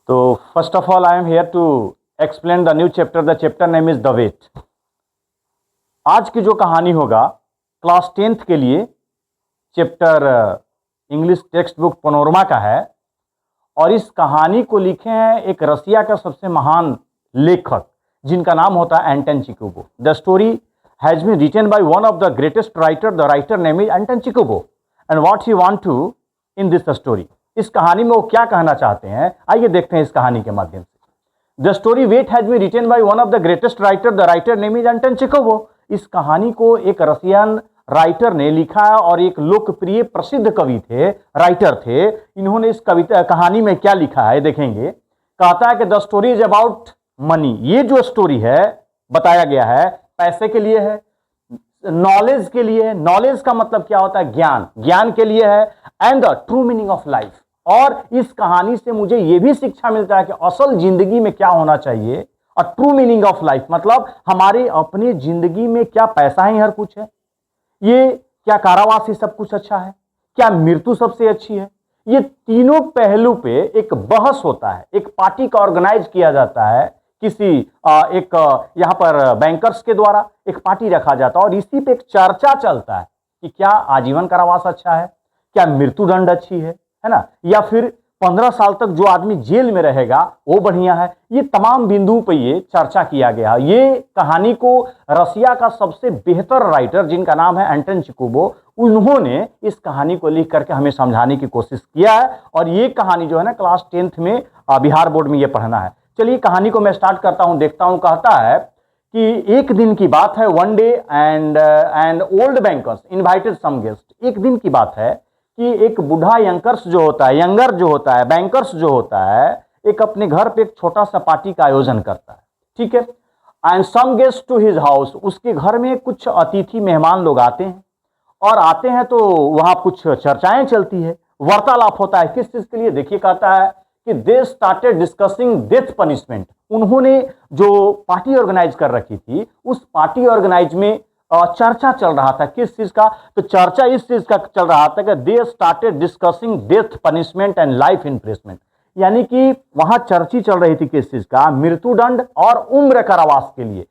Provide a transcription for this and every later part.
तो first of all I am here to explain the new chapter. The chapter name is the bet. आज की जो कहानी होगा क्लास 10th के लिए chapter English text book Panorama का है और इस कहानी को लिखे हैं एक रसिया का सबसे महान लेखक जिनका नाम होता है Anton Chekhov. The story has been written by one of the greatest writer. The writer name is Anton Chekhov and what he want to in this story. इस कहानी में वो क्या कहना चाहते हैं, आइए देखते हैं इस कहानी के माध्यम से. The story wait has been written by one of the greatest writer. The writer name is Anton Chekhov. इस कहानी को एक रसियन राइटर ने लिखा है और एक लोकप्रिय प्रसिद्ध कवि थे, राइटर थे. इन्होंने इस कविता कहानी में क्या लिखा है देखेंगे. कहता है कि the story is about money. ये जो स्टोरी है बताया गया है पैसे के लिए है, नॉलेज के लिए है. नॉलेज का मतलब क्या होता है, ज्ञान. ज्ञान के लिए है. And the true meaning of life. और इस कहानी से मुझे यह भी शिक्षा मिलता है कि असल जिंदगी में क्या होना चाहिए. और ट्रू मीनिंग ऑफ लाइफ मतलब हमारे अपनी जिंदगी में क्या पैसा ही हर कुछ है, ये क्या कारावास ही सब कुछ अच्छा है, क्या मृत्यु सबसे अच्छी है. ये तीनों पहलू पे एक बहस होता है. एक पार्टी का ऑर्गेनाइज किया जाता है किसी एक यहां पर बैंकर्स के द्वारा एक पार्टी रखा जाता है और इसी पे एक चर्चा चलता है कि क्या आजीवन कारावास अच्छा है, क्या मृत्यु दंड अच्छी है ना, या फिर 15 साल तक जो आदमी जेल में रहेगा वो बढ़िया है. ये तमाम बिंदुओं पर ये चर्चा किया गया. ये कहानी को रसिया का सबसे बेहतर राइटर जिनका नाम है एंटन चिकोगो, उन्होंने इस कहानी को लिख करके हमें समझाने की कोशिश किया है. और ये कहानी जो है ना क्लास 10th में बिहार बोर्ड में ये पढ़ना है. चलिए कहानी को मैं स्टार्ट करता हूं, देखता हूं. कहता है कि एक दिन की बात है. One day and old bankers invited some guest. एक दिन की बात है कि एक बूढ़ा यंकर्स जो होता है, यंगर जो होता है, बैंकर्स जो होता है, एक अपने घर पे एक छोटा सा पार्टी का आयोजन करता है. ठीक है. And some guest to his house. उसके घर में कुछ अतिथि मेहमान लोग आते हैं और आते हैं तो वहां कुछ चर्चाएं चलती है, वार्तालाप होता है. किस चीज के लिए, देखिए कहता है कि they started discussing death punishment. उन्होंने जो पार्टी ऑर्गेनाइज कर रखी थी उस पार्टी ऑर्गेनाइज में चर्चा चल रहा था. किस चीज का, तो चर्चा इस चीज का चल रहा था कि they started discussing death punishment and life imprisonment. यानी कि वहां चर्चा चल रही थी किस चीज का, मृत्यु दंड और उम्र कारावास के लिए.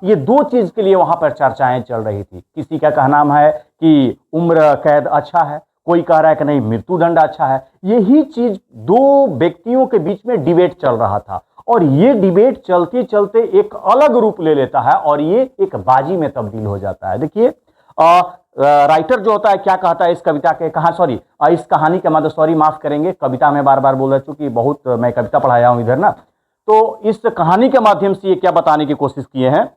ये दो चीज के लिए वहां पर चर्चाएं चल रही थी. किसी का कहना है कि उम्र कैद अच्छा है, कोई कह रहा है कि नहीं मृत्यु दंड अच्छा है. यही चीज दो व्यक्तियों के बीच में डिबेट चल रहा था और ये डिबेट चलते चलते एक अलग रूप ले लेता है और ये एक बाजी में तब्दील हो जाता है. देखिए राइटर जो होता है क्या कहता है इस कविता के इस कहानी के माध्यम, सॉरी माफ करेंगे, कविता में बार बार बोल रहा हूं चूंकि बहुत मैं कविता पढ़ाया हूं इधर ना. तो इस कहानी के माध्यम से ये क्या बताने की कोशिश किए हैं,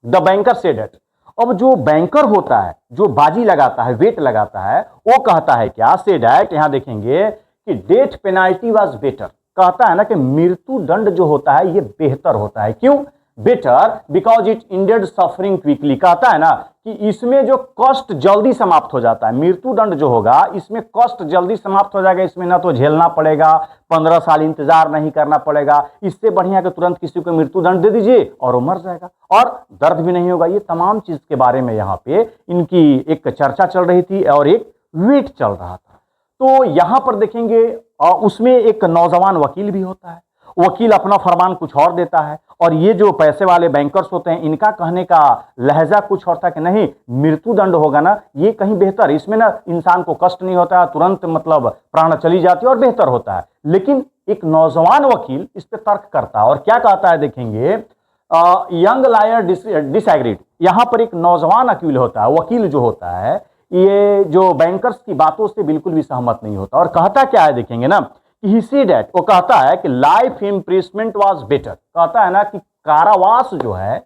द बैंकर सेड इट. अब जो बैंकर होता है, जो बाजी लगाता है, वेट लगाता है, वो कहता है क्या, सेड इट. यहां देखेंगे कि डेथ पेनाल्टी वाज बेटर. कहता है ना कि मृत्यु दंड जो होता है ये बेहतर होता है. क्यों better, because it ended suffering quickly. कहता है ना कि इसमें जो कष्ट जल्दी समाप्त हो जाता है. मृत्यु दंड जो होगा इसमें कष्ट जल्दी समाप्त हो जाएगा. इसमें ना तो झेलना पड़ेगा, 15 साल इंतजार नहीं करना पड़ेगा. इससे बढ़िया कि तुरंत किसी को मृत्यु दंड दे दीजिए और वो मर जाएगा और दर्द भी नहीं होगा. ये तमाम चीज के बारे में यहाँ पे इनकी एक चर्चा चल रही थी और एक वेट चल रहा था. तो यहां पर देखेंगे उसमें एक नौजवान वकील भी होता है. वकील अपना फरमान कुछ और देता है और ये जो पैसे वाले बैंकर्स होते हैं इनका कहने का लहजा कुछ और था कि नहीं मृत्यु दंड होगा ना ये कहीं बेहतर, इसमें ना इंसान को कष्ट नहीं होता है, तुरंत मतलब प्राण चली जाती है और बेहतर होता है. लेकिन एक नौजवान वकील इस पे तर्क करता है और क्या कहता है देखेंगे, यंग लायर डिसएग्रीड. यहां पर एक नौजवान वकील होता है, वकील जो होता है ये जो बैंकर्स की बातों से बिल्कुल भी सहमत नहीं होता और कहता क्या है देखेंगे ना कि ही सेड दैट, वो कहता है कि लाइफ इम्प्रिजमेंट वाज बेटर. कहता है ना कि कारावास जो है,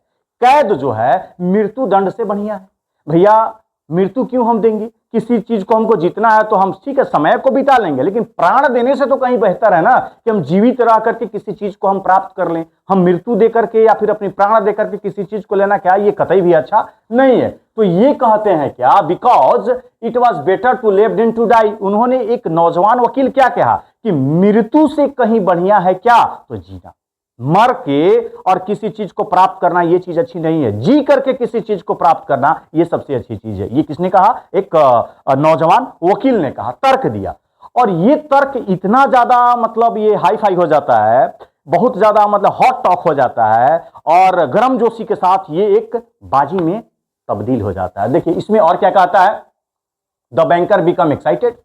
कैद जो है मृत्यु दंड से बढ़िया है. भैया मृत्यु क्यों हम देंगे, किसी चीज को हमको जीतना है तो हम ठीक है समय को बिता लेंगे, लेकिन प्राण देने से तो कहीं बेहतर है ना कि हम जीवित रह करके किसी चीज को हम प्राप्त कर लें. हम मृत्यु दे करके या फिर अपनी प्राण दे करके किसी चीज को लेना क्या, ये कतई भी अच्छा नहीं है. तो ये कहते हैं क्या, because it was better to live than to die. उन्होंने एक नौजवान वकील क्या कहा कि मृत्यु से कहीं बढ़िया है क्या तो जीना. मर के और किसी चीज को प्राप्त करना ये चीज अच्छी नहीं है, जी करके किसी चीज को प्राप्त करना ये सबसे अच्छी चीज है. ये किसने कहा, एक नौजवान वकील ने कहा, तर्क दिया. और ये तर्क इतना ज्यादा मतलब ये हाई फाई हो जाता है, बहुत ज्यादा मतलब हॉट टॉक हो जाता है और गर्मजोशी के साथ ये एक बाजी में तब्दील हो जाता है। देखिए इसमें और क्या कहता है, द बैंकर बिकम एक्साइटेड।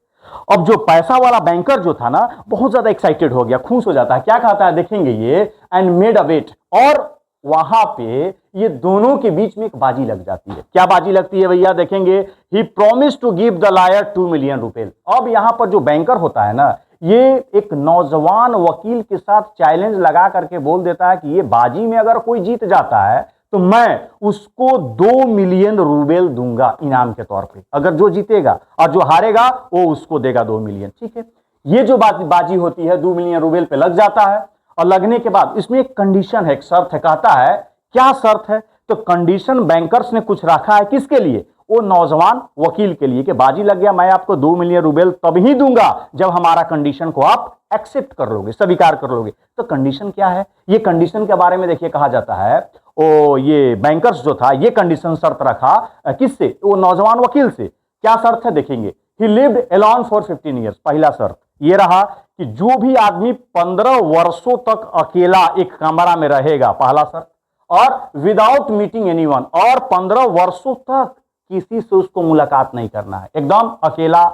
अब जो पैसा वाला बैंकर जो था ना, बहुत ज्यादा एक्साइटेड हो गया, खुश हो जाता है। क्या कहता है देखेंगे ये, एंड मेड अ बेट, और वहां पे ये दोनों के बीच में एक बाजी लग जाती है। क्या बाजी लगती है भैया, देखेंगे, he promise to give the liar 2 million रुपए। अब यहां पर जो बैंकर होता है ना, ये एक नौजवान वकील के साथ चैलेंज लगा करके बोल देता है कि ये बाजी में अगर कोई जीत जाता है तो मैं उसको 2 मिलियन रूबेल दूंगा इनाम के तौर पे, अगर जो जीतेगा, और जो हारेगा वो उसको देगा 2 मिलियन। ठीक है, ये जो बाजी होती है 2 मिलियन रूबेल पे लग जाता है। और लगने के बाद इसमें एक कंडीशन है, एक शर्त है। कहता है क्या शर्त है, तो कंडीशन बैंकर्स ने कुछ रखा है, किसके लिए, वो नौजवान वकील के लिए, कि बाजी लग गया, मैं आपको 2 मिलियन रूबेल तभी दूंगा जब हमारा कंडीशन को आप एक्सेप्ट कर लोगे, स्वीकार कर लोगे। तो कंडीशन क्या है, ये कंडीशन के बारे में देखिए कहा जाता है, ओ ये बैंकर्स जो था ये कंडीशन शर्त रखा, किससे, वो नौजवान वकील से। क्या शर्त है देखेंगे, ही लिव्ड अलोन फॉर 15 ईयर्स। पहला शर्त ये रहा कि जो भी आदमी 15 वर्षों तक अकेला एक कमरा में रहेगा, पहला शर्त, और विदाउट मीटिंग एनीवन, और 15 वर्षों तक किसी से उसको मुलाकात नहीं करना है, एकदम अकेला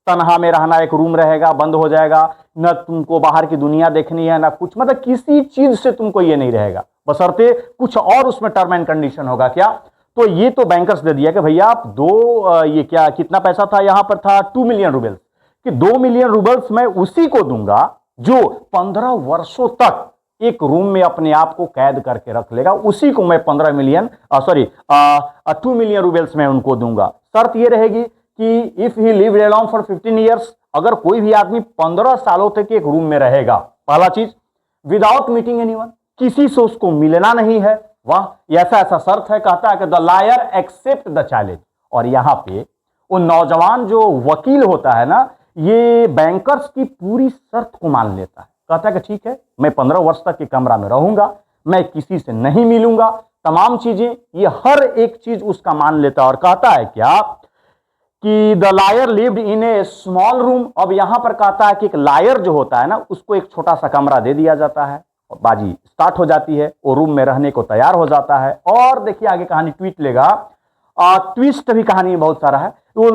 तन्हा में रहना, एक रूम रहेगा, बंद हो जाएगा, न तुमको बाहर की दुनिया देखनी है ना कुछ, मतलब किसी चीज से तुमको ये नहीं रहेगा, बशर्ते कुछ और उसमें टर्म एंड कंडीशन होगा। क्या, तो ये तो बैंकर्स दे दिया कि भैया आप ये क्या कितना पैसा था, यहां पर था 2 मिलियन रूबेल्स, कि 2 मिलियन रूबेल्स मैं उसी को दूंगा जो 15 वर्षों तक एक रूम में अपने आप को कैद करके रख लेगा, उसी को मैं 2 मिलियन रूबेल्स में उनको दूंगा। शर्त यह रहेगी कि if he live alone for 15 years, अगर कोई भी आदमी 15 सालों तक एक रूम में रहेगा, पहला चीज, विदाउट मीटिंग एनीवन, किसी से उसको मिलना नहीं है, वाह, ऐसा ऐसा शर्त है। कहता है कि the lawyer accept the challenge, और यहां पे वो नौजवान जो वकील होता है ना, ये बैंकर्स की पूरी शर्त को मान लेता है। कहता है कि ठीक है, मैं 15 वर्ष तक के कमरा में रहूंगा, मैं किसी से नहीं मिलूंगा, तमाम चीजें, ये हर एक चीज उसका मान लेता है। और कहता है क्या कि the lawyer lived in a small room. अब यहां पर कहता है कि एक लायर जो होता है ना, उसको एक छोटा सा कमरा दे दिया जाता है, और बाजी स्टार्ट हो जाती है, वो रूम में रहने को तैयार हो जाता है। और देखिए आगे कहानी ट्वीट लेगा, ट्विस्ट भी कहानी में बहुत सारा है। वो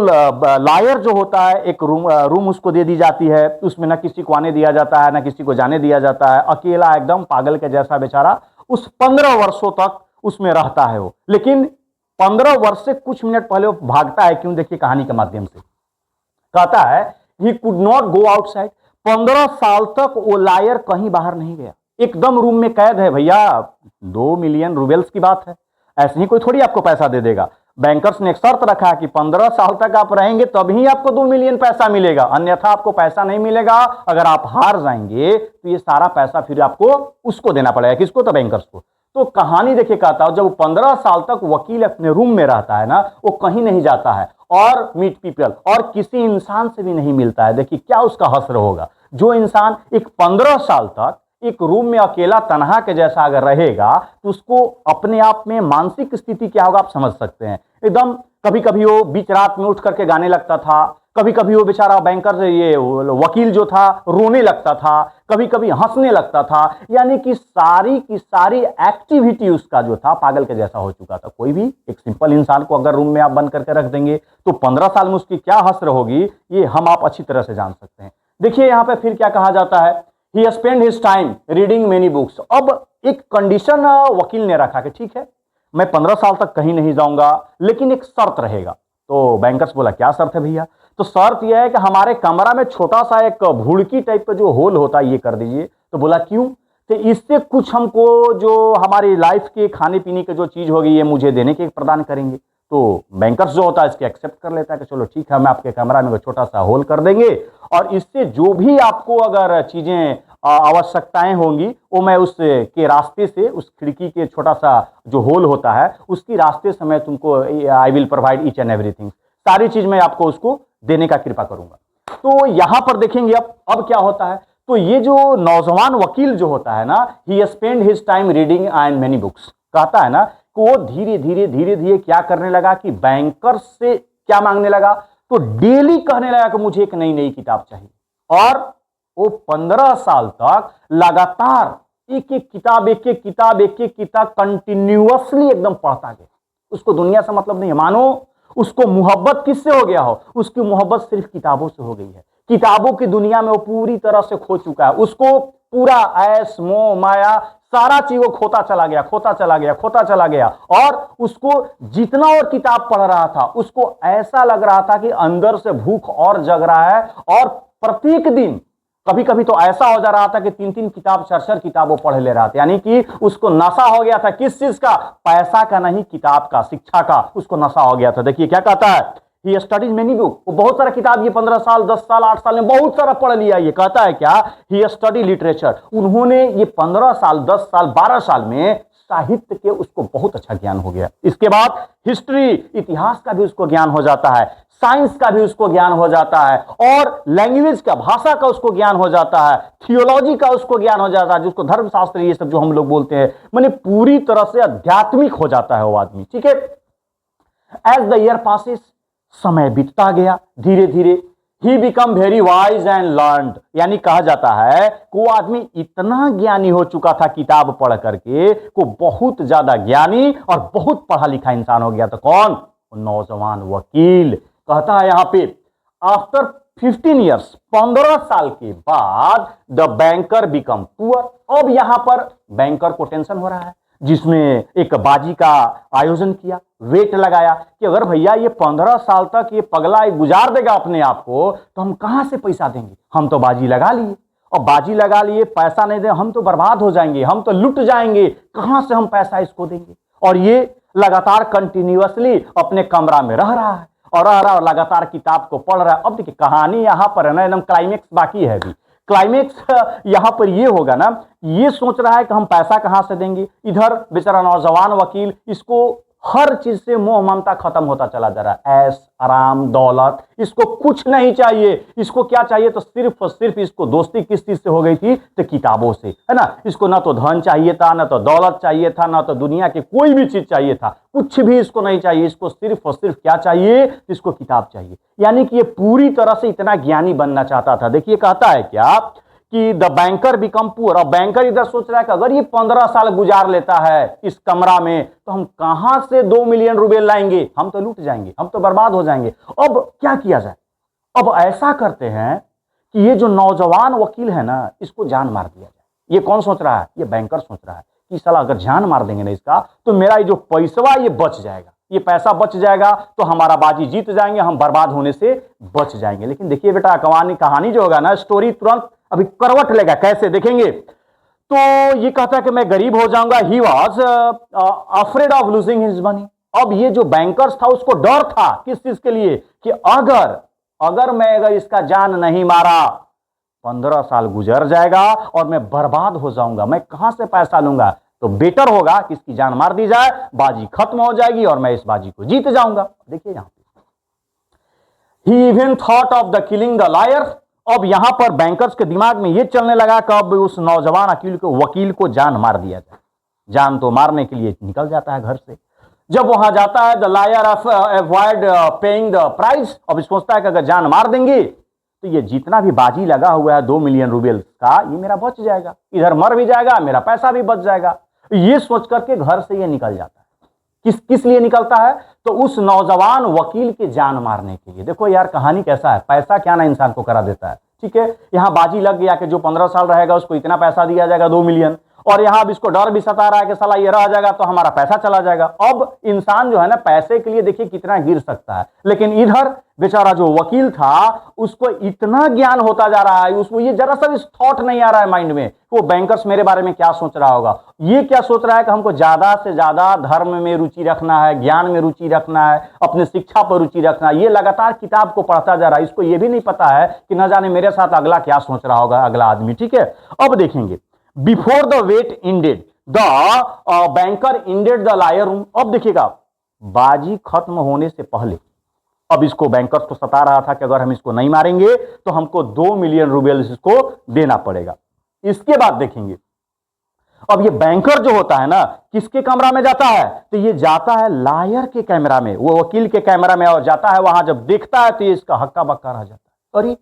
लायर जो होता है, एक रूम उसको दे दी जाती है, उसमें ना किसी को आने दिया जाता है ना किसी को जाने दिया जाता है, अकेला एकदम पागल के जैसा बेचारा उस 15 वर्षों तक उसमें रहता है वो। लेकिन 15 वर्ष से कुछ मिनट पहले वो भागता है, क्यों, देखिए कहानी के माध्यम से। कहता है he could not go outside, 15 साल तक वो लायर कहीं बाहर नहीं गया, एकदम रूम में कैद है। भैया 2 मिलियन रूबेल्स की बात है, ऐसे ही कोई थोड़ी आपको पैसा दे देगा। बैंकर्स ने एक शर्त रखा है कि 15 साल तक आप रहेंगे तभी आपको 2 मिलियन पैसा मिलेगा, अन्यथा आपको पैसा नहीं मिलेगा। अगर आप हार जाएंगे तो ये सारा पैसा फिर आपको उसको देना पड़ेगा, किसको, तो बैंकर्स को। तो कहानी देखिए कहता है, जब 15 साल तक वकील अपने रूम में रहता है ना, वो कहीं नहीं जाता है और मीट पीपल, और किसी इंसान से भी नहीं मिलता है। देखिए क्या उसका हश्र होगा, जो इंसान एक 15 साल तक एक रूम में अकेला तन्हा के जैसा अगर रहेगा तो उसको अपने आप में मानसिक स्थिति क्या होगा आप समझ सकते हैं। एकदम कभी कभी वो बीच रात में उठ करके गाने लगता था, कभी कभी वो बेचारा बैंकर से ये वकील जो था रोने लगता था, कभी कभी हंसने लगता था, यानी कि सारी की सारी एक्टिविटी उसका जो था पागल के जैसा हो चुका था। कोई भी एक सिंपल इंसान को अगर रूम में आप बंद करके रख देंगे तो 15 साल में उसकी क्या हश्र होगी, ये हम आप अच्छी तरह से जान सकते हैं। देखिए यहां पर फिर क्या कहा जाता है, He spent his time reading many books। अब एक कंडीशन वकील ने रखा कि ठीक है मैं 15 साल तक कहीं नहीं जाऊंगा, लेकिन एक शर्त रहेगा। तो बैंकर्स बोला क्या शर्त है भैया, तो शर्त यह है कि हमारे कमरा में छोटा सा एक भुड़की टाइप का जो होल होता है ये कर दीजिए। तो बोला क्यों, तो इससे कुछ हमको जो हमारी लाइफ के खाने पीने की जो चीज होगी ये मुझे देने के प्रदान करेंगे। तो बैंकर्स जो होता है इसके एक्सेप्ट कर लेता है कि चलो ठीक है, हम आपके कमरा में छोटा सा होल कर देंगे, और इससे जो भी आपको अगर चीजें आवश्यकताएं होंगी वो मैं उस के रास्ते से, उस खिड़की के छोटा सा जो होल होता है उसकी रास्ते से मैं तुमको I will provide each and everything, सारी चीज मैं आपको उसको देने का कृपा करूंगा। तो यहां पर देखेंगे अब क्या होता है, तो ये जो नौजवान वकील जो होता है ना, he spend his time reading and many books. कहता है ना कि वो धीरे धीरे क्या करने लगा कि बैंकर्स से क्या मांगने लगा, तो डेली कहने लगा कि मुझे एक नई नई किताब चाहिए, और वो 15 साल तक लगातार एक एक किताब कंटिन्यूअसली एकदम पढ़ता गया। उसको दुनिया से मतलब नहीं है। मानो उसको मोहब्बत किससे हो गया हो, उसकी मोहब्बत सिर्फ किताबों से हो गई है। किताबों की दुनिया में वो पूरी तरह से खो चुका है। उसको पूरा ऐश मोह माया सारा चीज वो खोता चला गया और उसको जितना और किताब पढ़ रहा था उसको ऐसा लग रहा था कि अंदर से भूख और जग रहा है। और प्रत्येक दिन कभी कभी तो ऐसा हो जा रहा था कि 3-3 किताब 4-4 किताब वो पढ़ ले रहा था। यानी कि उसको नशा हो गया था। किस चीज का? पैसा का नहीं, किताब का, शिक्षा का उसको नशा हो गया था। देखिए क्या कहता है, ही स्टडीज मेनी बुक। वो बहुत सारा किताब ये 15 साल 10 साल 8 साल में बहुत सारा पढ़ लिया। ये कहता है क्या, ही स्टडी लिटरेचर। उन्होंने ये 15 साल 10 साल 12 साल में साहित्य के उसको बहुत अच्छा ज्ञान हो गया। इसके बाद हिस्ट्री, इतिहास का भी उसको ज्ञान हो जाता है, साइंस का भी उसको ज्ञान हो जाता है, और लैंग्वेज का, भाषा का उसको ज्ञान हो जाता है, थियोलॉजी का उसको ज्ञान हो जाता है, जिसको धर्मशास्त्र ये सब जो हम लोग बोलते हैं, माने पूरी तरह से आध्यात्मिक हो जाता है वो आदमी। ठीक है। एज द ईयर पासिस, समय बीतता गया धीरे धीरे, he become very wise and learned. यानी कहा जाता है कि वो आदमी इतना ज्ञानी हो चुका था किताब पढ़ करके, को बहुत ज्यादा ज्ञानी और बहुत पढ़ा लिखा इंसान हो गया। तो कौन? नौजवान वकील। कहता है यहां पे, आफ्टर 15 ईयर्स, 15 साल के बाद, द बैंकर बिकम पुअर। अब यहां पर बैंकर को टेंशन हो रहा है, जिसने एक बाजी का आयोजन किया, वेट लगाया कि अगर भैया ये 15 साल तक ये पगला गुजार देगा अपने आप को, तो हम कहां से पैसा देंगे? हम तो बाजी लगा लिए, और बाजी लगा लिए, पैसा नहीं दे हम तो बर्बाद हो जाएंगे, हम तो लुट जाएंगे, कहां से हम पैसा इसको देंगे? और ये लगातार कंटिन्यूअसली अपने कमरा में रह रहा है और लगातार किताब को पढ़ रहा है। अब देखिए कहानी यहां पर है ना, एकदम क्लाइमेक्स बाकी है अभी। क्लाइमेक्स यहां पर ये होगा ना, ये सोच रहा है कि हम पैसा कहां से देंगे। इधर बेचारा नौजवान वकील, इसको हर चीज से मोह ममता खत्म होता चला जा रहा है। ऐश आराम दौलत इसको कुछ नहीं चाहिए। इसको क्या चाहिए? तो सिर्फ और सिर्फ इसको दोस्ती किस चीज से हो गई थी? तो किताबों से, है ना। इसको ना तो धन चाहिए था, ना तो दौलत चाहिए था, ना तो दुनिया की कोई भी चीज चाहिए था, कुछ भी इसको नहीं चाहिए। इसको सिर्फ और सिर्फ क्या चाहिए? इसको किताब चाहिए। यानी कि ये पूरी तरह से इतना ज्ञानी बनना चाहता था। देखिए कहता है क्या कि द बैंकर बिकम पुअर। और बैंकर इधर सोच रहा है कि अगर ये 15 साल गुजार लेता है इस कमरा में, तो हम कहां से 2 मिलियन रुपए लाएंगे? हम तो लूट जाएंगे, हम तो बर्बाद हो जाएंगे। अब क्या किया जाए? अब ऐसा करते हैं कि ये जो नौजवान वकील है ना, इसको जान मार दिया जाए। ये कौन सोच रहा है? ये बैंकर सोच रहा है कि साला अगर जान मार देंगे ना इसका, तो मेरा ये जो पैसा ये बच जाएगा, ये पैसा बच जाएगा, तो हमारा बाजी जीत जाएंगे, हम बर्बाद होने से बच जाएंगे। लेकिन देखिए बेटा, कहानी जो होगा ना, स्टोरी तुरंत अभी करवट लेगा। कैसे देखेंगे? तो ये कहता है कि मैं गरीब हो जाऊंगा। He was afraid of losing his money. अब ये जो बैंकर्स था उसको डर था किस चीज के लिए? कि अगर मैं इसका जान नहीं मारा, 15 साल गुजर जाएगा और मैं बर्बाद हो जाऊंगा, मैं कहां से पैसा लूंगा? तो बेटर होगा कि इसकी जान मार दी जाए, बाजी खत्म हो जाएगी और मैं इस बाजी को जीत जाऊंगा। देखिए यहां पे, he even thought of the killing the liar. अब यहां पर बैंकर्स के दिमाग में यह चलने लगा कि अब उस नौजवान वकील को जान मार दिया जाए। जान तो मारने के लिए निकल जाता है घर से। जब वहां जाता है, the lawyer avoid paying the price. अब सोचता है कि अगर जान मार देंगे तो ये जितना भी बाजी लगा हुआ है 2 मिलियन रुपए का, ये मेरा बच जाएगा, इधर मर भी जाएगा, मेरा पैसा भी बच जाएगा। ये सोच करके घर से ये निकल जाता है। किस लिए निकलता है? तो उस नौजवान वकील के जान मारने के लिए। देखो यार कहानी कैसा है, पैसा क्या ना इंसान को करा देता है। ठीक है, यहां बाजी लग गया कि जो 15 साल रहेगा उसको इतना पैसा दिया जाएगा, 2 मिलियन। और यहां अब इसको डर भी सता रहा है कि साला ये रह जाएगा तो हमारा पैसा चला जाएगा। अब इंसान जो है ना, पैसे के लिए देखिए कितना गिर सकता है। लेकिन इधर बेचारा जो वकील था उसको इतना ज्ञान होता जा रहा है, उसको ये जरा सा भी थॉट नहीं आ रहा है माइंड में, वो बैंकर्स मेरे बारे में क्या सोच रहा होगा। ये क्या सोच रहा है कि हमको ज्यादा से ज्यादा धर्म में रुचि रखना है, ज्ञान में रुचि रखना है, अपने शिक्षा पर रुचि रखना है। ये लगातार किताब को पढ़ता जा रहा है। इसको ये भी नहीं पता है कि न जाने मेरे साथ अगला क्या सोच रहा होगा अगला आदमी। ठीक है, अब देखेंगे, before the bet ended the banker ended the lawyer room. अब देखिएगा, बाजी खत्म होने से पहले अब इसको बैंकर्स को सता रहा था कि अगर हम इसको नहीं मारेंगे तो हमको 2 मिलियन रुपए इसको देना पड़ेगा। इसके बाद देखेंगे, अब ये बैंकर जो होता है ना, किसके कमरा में जाता है? तो ये जाता है लायर के कैमरा में, वो वकील के कैमरा में, और जाता है वहां। जब देखता है तो ये इसका हक्का बक्का रह जाता है। अरे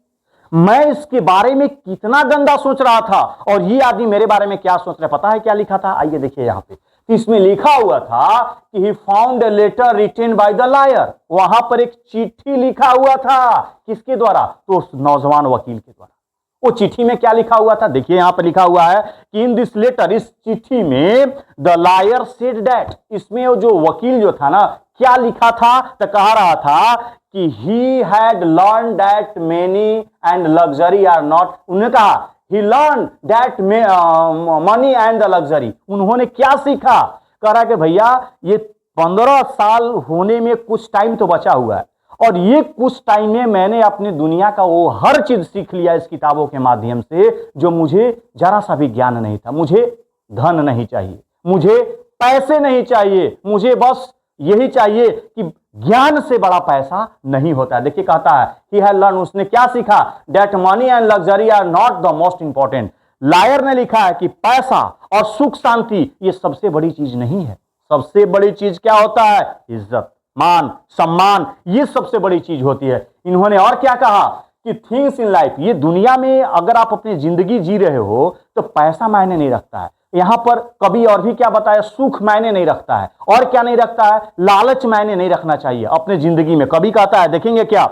मैं इसके बारे में कितना गंदा सोच रहा था और ये आदमी मेरे बारे में क्या सोच रहा है। पता है क्या लिखा था? आइए देखिए यहां पे, तो इसमें लिखा हुआ था कि he found a letter written by the lawyer. वहां पर एक चिट्ठी लिखा हुआ था, किसके द्वारा? तो उस नौजवान वकील के द्वारा। वो चिट्ठी में क्या लिखा हुआ था? देखिए यहां पर लिखा हुआ है कि इन दिस लेटर, इस चिट्ठी में द लायर सेड दैट, इसमें वो जो वकील जो था ना, क्या लिखा था? तो कह रहा था कि he had learn that many and luxury are not, उन्होंने कहा he learn that money and the luxury. उन्होंने क्या सीखा? कह रहा कि भैया ये 15 साल होने में कुछ टाइम तो बचा हुआ है, और ये कुछ टाइम में मैंने अपनी दुनिया का वो हर चीज सीख लिया इस किताबों के माध्यम से जो मुझे जरा सा भी ज्ञान नहीं था। मुझे धन नहीं चाहिए, मुझे पैसे नहीं चाहिए, मुझे बस यही चाहिए कि ज्ञान से बड़ा पैसा नहीं होता। देखिए कहता है ही हैड लर्न, उसने क्या सीखा? That money and luxury are not the most important. Lawyer ने लिखा है कि पैसा और सुख शांति ये सबसे बड़ी चीज नहीं है। सबसे बड़ी चीज क्या होता है? इज्जत, मान, सम्मान, ये सबसे बड़ी चीज होती है। इन्होंने और क्या कहा कि थिंग्स इन लाइफ, ये दुनिया में अगर आप अपनी जिंदगी जी रहे हो तो पैसा मायने नहीं रखता है। यहां पर कभी और भी क्या बताया? सुख मायने नहीं रखता है। और क्या नहीं रखता है? लालच मायने नहीं रखना चाहिए अपने जिंदगी में। कभी कहता है, देखेंगे क्या,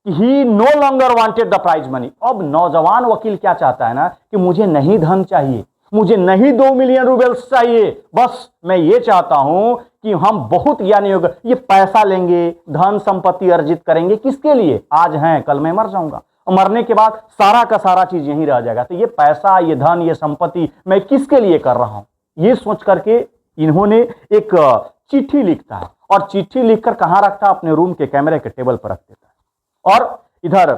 he no longer wanted the prize money. अब नौजवान वकील क्या चाहता है ना कि मुझे नहीं धन चाहिए, मुझे नहीं 2 मिलियन रूबल्स चाहिए, बस मैं ये चाहता हूं कि हम बहुत ज्ञानी होगा, ये पैसा लेंगे, धन संपत्ति अर्जित करेंगे, किसके लिए? आज हैं, कल मैं मर जाऊंगा, मरने के बाद सारा का सारा चीज यहीं रह जाएगा, तो ये पैसा, ये धन, ये संपत्ति मैं किसके लिए कर रहा हूं? ये सोच करके इन्होंने एक चिट्ठी लिखता है, और चिट्ठी लिखकर कहां रखता है? अपने रूम के कैमरे के टेबल पर रख देता है। और इधर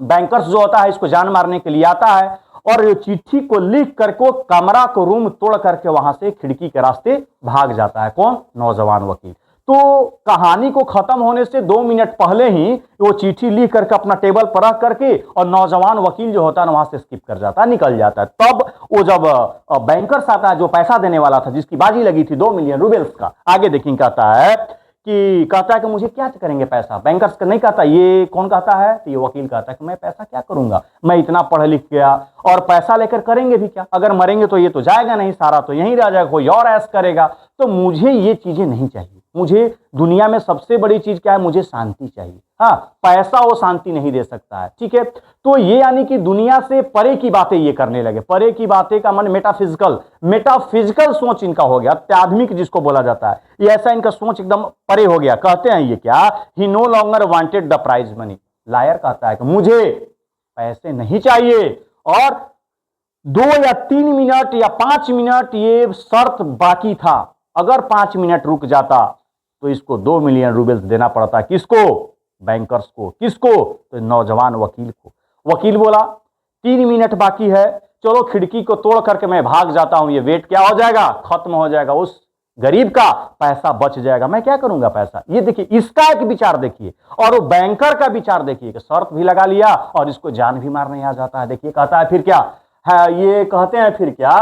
बैंकर्स जो होता है इसको जान मारने के लिए आता है, और ये चिट्ठी को लिख करके कमरा को, रूम तोड़ करके वहां से खिड़की के रास्ते भाग जाता है। कौन? नौजवान वकील। तो कहानी को खत्म होने से 2 मिनट पहले ही वो चिट्ठी लिख करके अपना टेबल पर रख करके और नौजवान वकील जो होता है वहां से स्किप कर जाता है, निकल जाता है। तब वो जब बैंकर्स आता है, जो पैसा देने वाला था, जिसकी बाजी लगी थी 2 मिलियन रूबल्स का, आगे देखिए कहता है कि मुझे क्या करेंगे पैसा? बैंकर्स का नहीं कहता, ये कौन कहता है? तो ये वकील कहता है कि मैं पैसा क्या करूंगा, मैं इतना पढ़ लिख गया, और पैसा लेकर करेंगे भी क्या? अगर मरेंगे तो ये तो जाएगा नहीं, सारा तो यहीं रह जाएगा, कोई और ऐश करेगा। तो मुझे ये चीजें नहीं चाहिए। मुझे दुनिया में सबसे बड़ी चीज क्या है? मुझे शांति चाहिए। हाँ, पैसा वो शांति नहीं दे सकता है, ठीक है। तो ये यानी कि दुनिया से परे की बातें ये करने लगे। परे की बातें का मन मेटाफिजिकल सोच इनका हो गया, अत्याधुनिक जिसको बोला जाता है। ये ऐसा इनका सोच एकदम परे हो गया। कहते हैं ये क्या? He no longer wanted the prize money. Liar कहता है कि मुझे पैसे नहीं चाहिए, और 2 या 3 मिनट या 5 मिनट ये शर्त बाकी था। अगर 5 मिनट रुक जाता तो इसको 2 मिलियन रूबल्स देना पड़ता। किसको? बैंकर्स को। किसको? तो नौजवान वकील को। वकील बोला 3 मिनट बाकी है, चलो खिड़की को तोड़ करके मैं भाग जाता हूं, ये वेट क्या हो जाएगा? खत्म हो जाएगा, उस गरीब का पैसा बच जाएगा, मैं क्या करूंगा पैसा? ये देखिए इसका एक विचार देखिए, और वो बैंकर का विचार देखिए कि शर्त भी लगा लिया और इसको जान भी मारने आ जाता है। देखिए कहता है फिर क्या है, ये कहते हैं फिर क्या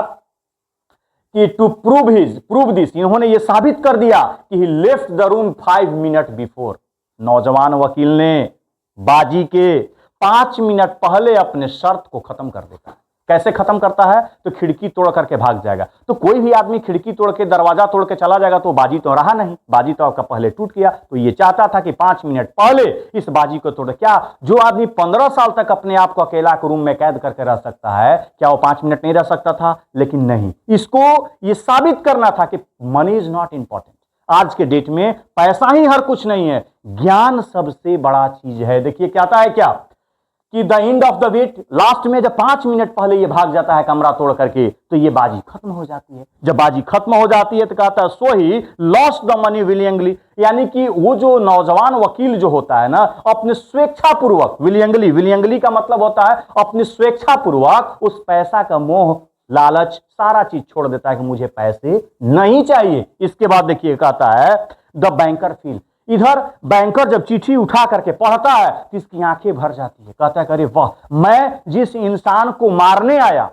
कि टू प्रूव दिस, इन्होंने ये साबित कर दिया कि he left the room 5 minute before. नौजवान वकील ने बाजी के 5 मिनट पहले अपने शर्त को खत्म कर देता है। कैसे खत्म करता है? तो खिड़की तोड़ करके भाग जाएगा। तो कोई भी आदमी खिड़की तोड़ के, दरवाजा तोड़ के चला जाएगा तो बाजी तो रहा नहीं, बाजी तो आपका पहले टूट गया। तो ये चाहता था कि 5 मिनट पहले इस बाजी को तोड़े। क्या जो आदमी 15 साल तक अपने आप को अकेला रूम में कैद करके रह सकता है, क्या वो 5 मिनट नहीं रह सकता था? लेकिन नहीं, इसको ये साबित करना था कि मनी इज नॉट इंपॉर्टेंट। आज के डेट में पैसा ही हर कुछ नहीं है, ज्ञान सबसे बड़ा चीज है। देखिए कहता है क्या कि the end of the bet, last में जब 5 मिनट पहले ये भाग जाता है कमरा तोड़ करके, तो ये बाजी खत्म हो जाती है। जब बाजी खत्म हो जाती है तो कहता है सो ही लॉस्ट द मनी विलियंगली, यानी कि वो जो नौजवान वकील जो होता है ना, अपने स्वेच्छापूर्वक, विलियंगली का मतलब होता है अपनी स्वेच्छापूर्वक उस पैसा का मोह, लालच, सारा चीज छोड़ देता है कि मुझे पैसे नहीं चाहिए। इसके बाद देखिए कहता है द बैंकर फील, इधर बैंकर जब चिट्ठी उठा करके पढ़ता है तो इसकी आंखें भर जाती है। कहता है अरे वाह, मैं जिस इंसान को मारने आया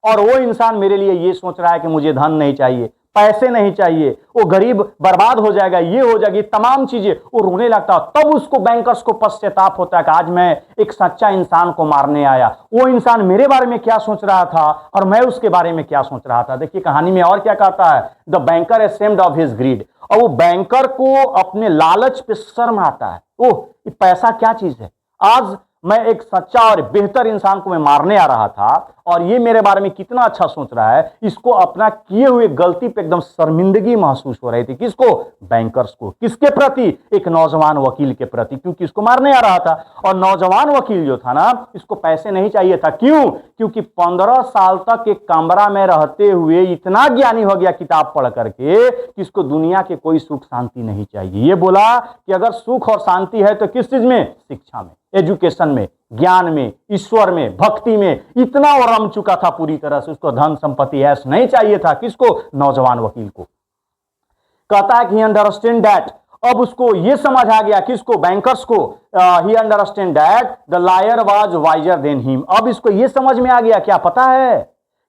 और वो इंसान मेरे लिए ये सोच रहा है कि मुझे धन नहीं चाहिए, पैसे नहीं चाहिए, वो गरीब बर्बाद हो जाएगा, ये हो जाएगी, तमाम चीजें, वो रोने लगता। तब उसको बैंकर्स को पश्चाताप होता है कि आज मैं एक सच्चा इंसान को मारने आया, वो इंसान मेरे बारे में क्या सोच रहा था और मैं उसके बारे में क्या सोच रहा था। देखिए कहानी में और क्या कहता है, the banker ashamed of his greed, और वो बैंकर को अपने लालच पे शर्म आता है। ओह, पैसा क्या चीज है, आज मैं एक सच्चा और बेहतर इंसान को मैं मारने आ रहा था और ये मेरे बारे में कितना अच्छा सोच रहा है। इसको अपना किए हुए गलती पे एकदम शर्मिंदगी महसूस हो रही थी। किसको? बैंकर्स को। किसके प्रति? एक नौजवान वकील के प्रति, क्योंकि इसको मारने आ रहा था। और नौजवान वकील जो था ना, इसको पैसे नहीं चाहिए था। क्यों? क्योंकि 15 साल तक एक कमरा में रहते हुए इतना ज्ञानी हो गया किताब पढ़ करके कि इसको दुनिया के कोई सुख शांति नहीं चाहिए। ये बोला कि अगर सुख और शांति है तो किस चीज में? शिक्षा में, एजुकेशन में, ज्ञान में, ईश्वर में, भक्ति में। इतना वो रम चुका था पूरी तरह से, उसको धन संपत्ति ऐश नहीं चाहिए था। किसको? नौजवान वकील को। कहता है कि ही अंडरस्टैंड दैट, अब उसको ये समझ आ गया, किसको? बैंकर्स को। He understand that the lawyer was wiser than him. अब इसको ये समझ में आ गया, क्या पता है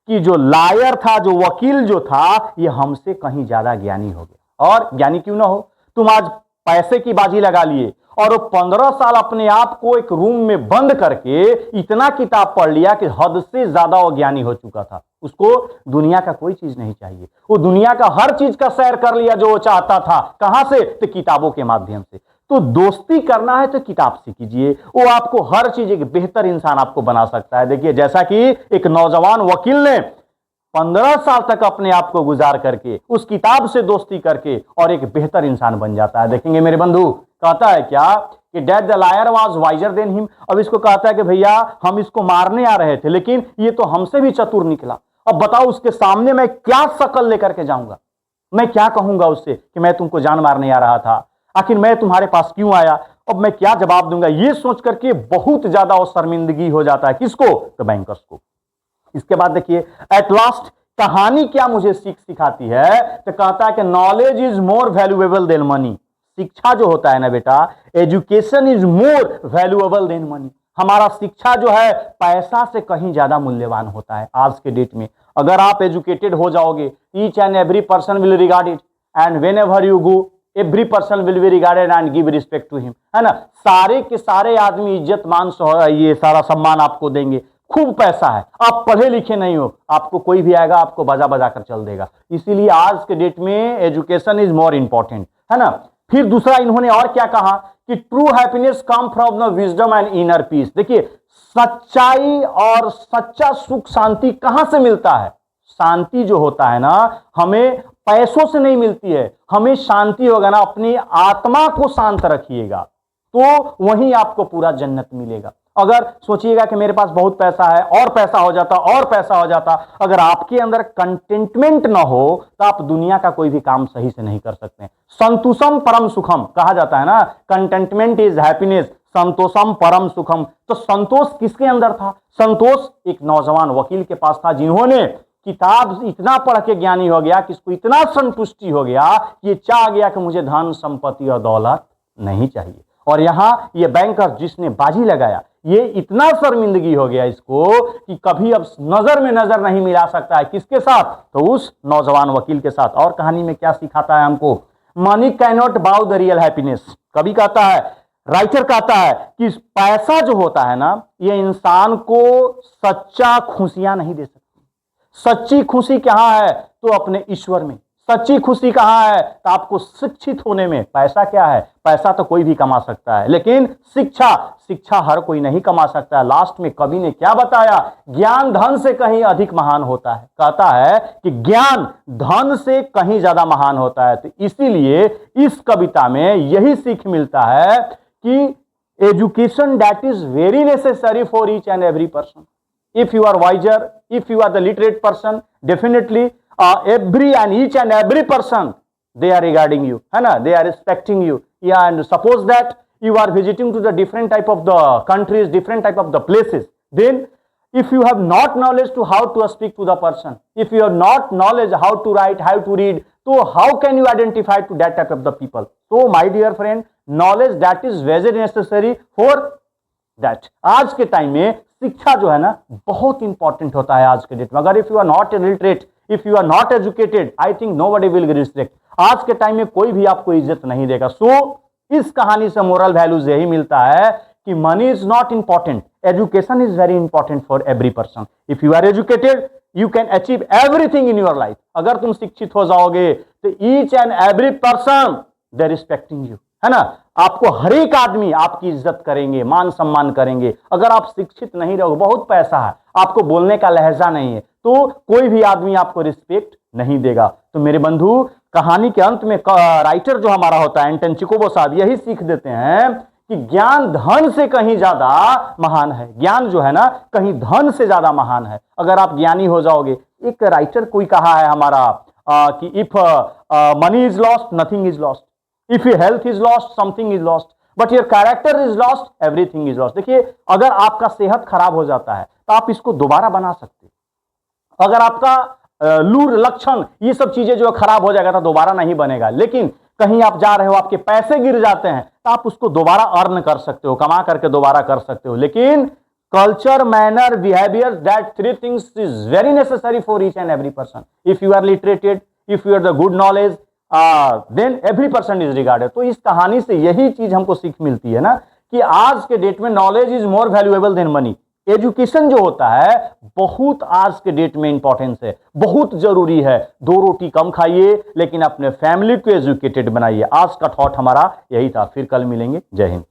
कि जो लायर था, जो वकील जो था, ये हमसे कहीं ज्यादा ज्ञानी हो गया। और ज्ञानी क्यों ना हो, तुम आज पैसे की बाजी लगा लिए और वो 15 साल अपने आप को एक रूम में बंद करके इतना किताब पढ़ लिया कि हद से ज्यादा वो ज्ञानी हो चुका था। उसको दुनिया का कोई चीज नहीं चाहिए, वो दुनिया का हर चीज का सैर कर लिया जो वो चाहता था। कहां से? तो किताबों के माध्यम से। तो दोस्ती करना है तो किताब से कीजिए, वो आपको हर चीज, एक बेहतर इंसान आपको बना सकता है। देखिए जैसा कि एक नौजवान वकील ने 15 साल तक अपने आप को गुजार करके उस किताब से दोस्ती करके और एक बेहतर इंसान बन जाता है। देखेंगे मेरे बंधु, कहता है क्या कि that the lawyer was wiser than him. अब इसको कहता है कि भैया हम इसको मारने आ रहे थे, लेकिन ये तो हमसे भी चतुर निकला। अब बताओ उसके सामने मैं क्या शक्ल लेकर के जाऊंगा, मैं क्या कहूंगा उससे कि मैं तुमको जान मारने आ रहा था, आखिर मैं तुम्हारे पास क्यों आया, अब मैं क्या जवाब दूंगा। ये सोच करके बहुत ज्यादा वो शर्मिंदगी हो जाता है। किसको? तो बैंकर्स को। इसके बाद देखिए एट लास्ट कहानी क्या मुझे सीख सिखाती है, तो कहता है कि knowledge is more valuable then money. शिक्षा जो होता है ना बेटा, education is more valuable then money. हमारा शिक्षा जो है पैसा से कहीं ज्यादा मूल्यवान होता है आज के डेट में। अगर आप एजुकेटेड हो जाओगे, each and every person will regard it, and whenever you go every person will be regarded and give respect to him, है ना। सारे के सारे आदमी इज्जत मान ये सारा सम्मान आपको देंगे। खूब पैसा है, आप पढ़े लिखे नहीं हो, आपको कोई भी आएगा आपको बजा बजा कर चल देगा। इसीलिए आज के डेट में एजुकेशन इज मोर इंपॉर्टेंट, है ना। फिर दूसरा इन्होंने और क्या कहा कि true happiness come from the wisdom and inner peace. देखिए सच्चाई और सच्चा सुख शांति कहां से मिलता है? शांति जो होता है ना, हमें पैसों से नहीं मिलती है। हमें शांति होगा ना, अपनी आत्मा को शांत रखिएगा तो वहीं आपको पूरा जन्नत मिलेगा। अगर सोचिएगा कि मेरे पास बहुत पैसा है, और पैसा हो जाता, और पैसा हो जाता, अगर आपके अंदर कंटेंटमेंट ना हो तो आप दुनिया का कोई भी काम सही से नहीं कर सकते। संतोषम परम सुखम कहा जाता है ना, कंटेंटमेंट इज हैप्पीनेस, संतोषम परम सुखम। तो संतोष किसके अंदर था? संतोष एक नौजवान वकील के पास था, जिन्होंने किताब इतना पढ़ के ज्ञानी हो गया कि इसको इतना संतुष्टि हो गया कि ये चाह गया कि मुझे धन संपत्ति और दौलत नहीं चाहिए। और यहां ये बैंकर जिसने बाजी लगाया, ये इतना शर्मिंदगी हो गया इसको कि कभी अब नजर में नजर नहीं मिला सकता है। किसके साथ? तो उस नौजवान वकील के साथ। और कहानी में क्या सिखाता है हमको? मनी कैन नॉट बाउ द रियल हैप्पीनेस। कभी कहता है, राइटर कहता है कि पैसा जो होता है ना, ये इंसान को सच्चा खुशियां नहीं दे सकता। सच्ची खुशी कहां है? तो अपने ईश्वर में। सच्ची खुशी कहां है? तो आपको शिक्षित होने में। पैसा क्या है? पैसा तो कोई भी कमा सकता है, लेकिन शिक्षा हर कोई नहीं कमा सकता है। लास्ट में कवि ने क्या बताया? ज्ञान धन से कहीं अधिक महान होता है। कहता है कि ज्ञान धन से कहीं ज्यादा महान होता है। तो इसीलिए इस कविता में यही सीख मिलता है कि education that is very necessary for each and every person. If you are wiser, if you are the literate person, definitely every and each and every person, they are regarding you, है ना, they are respecting you. Yeah, and suppose that you are visiting to the different type of the countries, different type of the places, then if you have not knowledge to how to speak to the person, if you have not knowledge how to write, how to read, so how can you identify to that type of the people? So my dear friend, knowledge that is very necessary for that. आज के time में शिक्षा जो है ना बहुत important होता है आज के डेट में। अगर if you are not literate, if you are not educated, I think nobody will respect. आज के टाइम में कोई भी आपको इज्जत नहीं देगा। सो इस कहानी से मोरल वैल्यूज यही मिलता है कि money is not important, education is very important for every person. If you are educated you can achieve everything in your life. अगर तुम शिक्षित हो जाओगे तो each and every person they respecting you, है ना। आपको हर एक आदमी आपकी इज्जत करेंगे, मान सम्मान करेंगे। अगर आप शिक्षित नहीं रहोगे, बहुत पैसा है, आपको बोलने का लहजा नहीं है, तो कोई भी आदमी आपको रिस्पेक्ट नहीं देगा। तो मेरे बंधु, कहानी के अंत में राइटर जो हमारा होता है एंटन चिकोबो साहब यही सीख देते हैं कि ज्ञान धन से कहीं ज्यादा महान है। ज्ञान जो है ना, कहीं धन से ज्यादा महान है। अगर आप ज्ञानी हो जाओगे, एक राइटर कोई कहा है हमारा कि if money is lost nothing is lost, if your health is lost something is lost, but your character is lost everything is lost. देखिए, अगर आपका सेहत खराब हो जाता है तो आप इसको दोबारा बना सकते। अगर आपका लूर लक्षण ये सब चीजें जो खराब हो जाएगा तो दोबारा नहीं बनेगा। लेकिन कहीं आप जा रहे हो, आपके पैसे गिर जाते हैं, तो आप उसको दोबारा अर्न कर सकते हो, कमा करके दोबारा कर सकते हो। लेकिन culture, manner, behaviour, that three things is very necessary for each and every person. If you are literated, if you are the good knowledge, then every person is regarded. तो इस कहानी से यही चीज हमको सीख मिलती है ना कि आज के डेट में knowledge is more valuable then money. Education जो होता है बहुत आज के डेट में इंपॉर्टेंस है, बहुत जरूरी है। 2 रोटी कम खाइए लेकिन अपने फैमिली को एजुकेटेड बनाइए। आज का थॉट हमारा यही था। फिर कल मिलेंगे। जय हिंद।